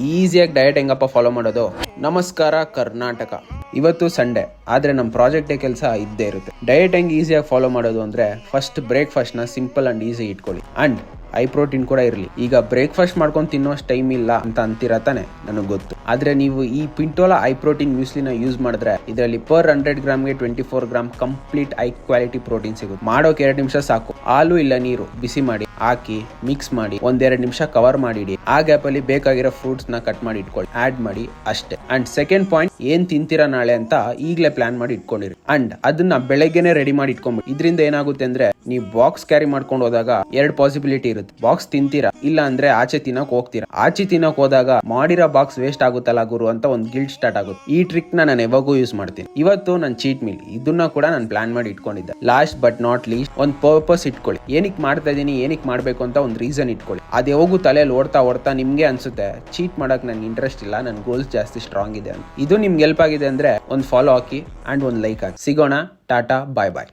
ಈಸಿಯಾಗಿ ಡಯಟ್ ಹೆಂಗಪ್ಪ ಫಾಲೋ ಮಾಡೋದು. ನಮಸ್ಕಾರ ಕರ್ನಾಟಕ. ಇವತ್ತು ಸಂಡೇ, ಆದರೆ ನಮ್ಮ ಪ್ರಾಜೆಕ್ಟ್ ಕೆಲಸ ಇದ್ದೇ ಇರುತ್ತೆ. ಡಯಟ್ ಹೆಂಗೆ ಈಸಿಯಾಗಿ ಫಾಲೋ ಮಾಡೋದು ಅಂದರೆ, ಫಸ್ಟ್ ಬ್ರೇಕ್ಫಾಸ್ಟ್ನ ಸಿಂಪಲ್ ಆ್ಯಂಡ್ ಈಸಿ ಇಟ್ಕೊಳ್ಳಿ. ಆ್ಯಂಡ್ ಹೈ ಪ್ರೋಟೀನ್ ಕೂಡ ಇರಲಿ. ಈಗ ಬ್ರೇಕ್ಫಾಸ್ಟ್ ಮಾಡ್ಕೊಂಡು ತಿನ್ನೋಷ್ಟು ಟೈಮ್ ಇಲ್ಲ ಅಂತ ಅಂತೀರಾ ತಾನೆ, ನನಗೆ ಗೊತ್ತು. ಆದರೆ ನೀವು ಈ ಪಿಂಟೋಲಾ ಹೈ ಪ್ರೋಟೀನ್ ಮ್ಯೂಸ್ಲಿನ ಯೂಸ್ ಮಾಡಿದ್ರೆ ಇದರಲ್ಲಿ per 100 ಗ್ರಾಮ್ಗೆ 24 gram complete high quality protein ಸಿಗುತ್ತೆ. ಮಾಡೋಕೆ 2 ನಿಮಿಷ ಸಾಕು. ಹಾಲು ಇಲ್ಲ ನೀರು ಬಿಸಿ ಮಾಡಿ ಹಾಕಿ ಮಿಕ್ಸ್ ಮಾಡಿ 1-2 ನಿಮಿಷ ಕವರ್ ಮಾಡಿಡಿ. ಆ ಗ್ಯಾಪ್ ಅಲ್ಲಿ ಬೇಕಾಗಿರೋ ಫ್ರೂಟ್ಸ್ ನ ಕಟ್ ಮಾಡಿ ಇಟ್ಕೊಳ್ಳಿ, ಆಡ್ ಮಾಡಿ ಅಷ್ಟೇ. ಅಂಡ್ ಸೆಕೆಂಡ್ ಪಾಯಿಂಟ್, ಏನ್ ತಿಂತೀರಾ ನಾಳೆ ಅಂತ ಈಗಲೇ ಪ್ಲಾನ್ ಮಾಡಿ ಇಟ್ಕೊಂಡಿರಿ. ಅಂಡ್ ಅದನ್ನ ಬೆಳಗ್ಗೆನೆ ರೆಡಿ ಮಾಡಿ ಇಟ್ಕೊಂಡ್ಬಿಡಿ. ಇದರಿಂದ ಏನಾಗುತ್ತೆ ಅಂದ್ರೆ, ನೀವು ಬಾಕ್ಸ್ ಕ್ಯಾರಿ ಮಾಡ್ಕೊಂಡು ಹೋದಾಗ 2 ಪಾಸಿಬಿಲಿಟಿ ಇರುತ್ತೆ. ಬಾಕ್ಸ್ ತಿಂತೀರಾ, ಇಲ್ಲ ಅಂದ್ರೆ ಆಚೆ ತಿನ್ನಕ್ ಹೋಗ್ತೀರಾ. ಆಚೆ ತಿನ್ನಕ್ ಹೋದಾಗ ಮಾಡಿರೋ ಬಾಕ್ಸ್ ವೇಸ್ಟ್ ಆಗುತ್ತಲ್ಲ ಗುರು ಅಂತ ಒಂದು ಗಿಲ್ಟ್ ಸ್ಟಾರ್ಟ್ ಆಗುತ್ತೆ. ಈ ಟ್ರಿಕ್ ನಾನು ಯಾವಾಗೂ ಯೂಸ್ ಮಾಡ್ತೀನಿ. ಇವತ್ತು ನನ್ನ ಚೀಟ್ ಮೀಲ್ ಇದನ್ನ ಕೂಡ ನಾನು ಪ್ಲಾನ್ ಮಾಡಿ ಇಟ್ಕೊಂಡಿದ್ದೆ. ಲಾಸ್ಟ್ ಬಟ್ ನಾಟ್ ಲೀಸ್ಟ್, ಒಂದು ಪರ್ಪಸ್ ಇಟ್ಕೊಳ್ಳಿ. ಏನಕ್ಕೆ ಮಾಡ್ತಾ ಇದೀನಿ, ಏನಕ್ಕೆ ಮಾಡ್ಬೇಕು ಅಂತ ಒಂದು ರೀಸನ್ ಇಟ್ಕೊಳ್ಳಿ. ಅದು ಯಾವಾಗೂ ತಲೆಯಲ್ಲಿ ಓಡ್ತಾ ನಿಮ್ಗೆ ಅನ್ಸುತ್ತೆ ಚೀಟ್ ಮಾಡಕ್ ನನ್ಗೆ ಇಂಟ್ರೆಸ್ಟ್ ಇಲ್ಲ, ನನ್ನ ಗೋಲ್ಸ್ ಜಾಸ್ತಿ ಸ್ಟ್ರಾಂಗ್ ಇದೆ ಅಂತ. ಇದು ನಿಮ್ಗೆ ಹೆಲ್ಪ್ ಆಗಿದೆ ಅಂದ್ರೆ ಒಂದು ಫಾಲೋ ಹಾಕಿ ಅಂಡ್ ಒಂದು ಲೈಕ್ ಹಾಕಿ. ಸಿಗೋಣ. ಟಾಟಾ, ಬಾಯ್ ಬಾಯ್.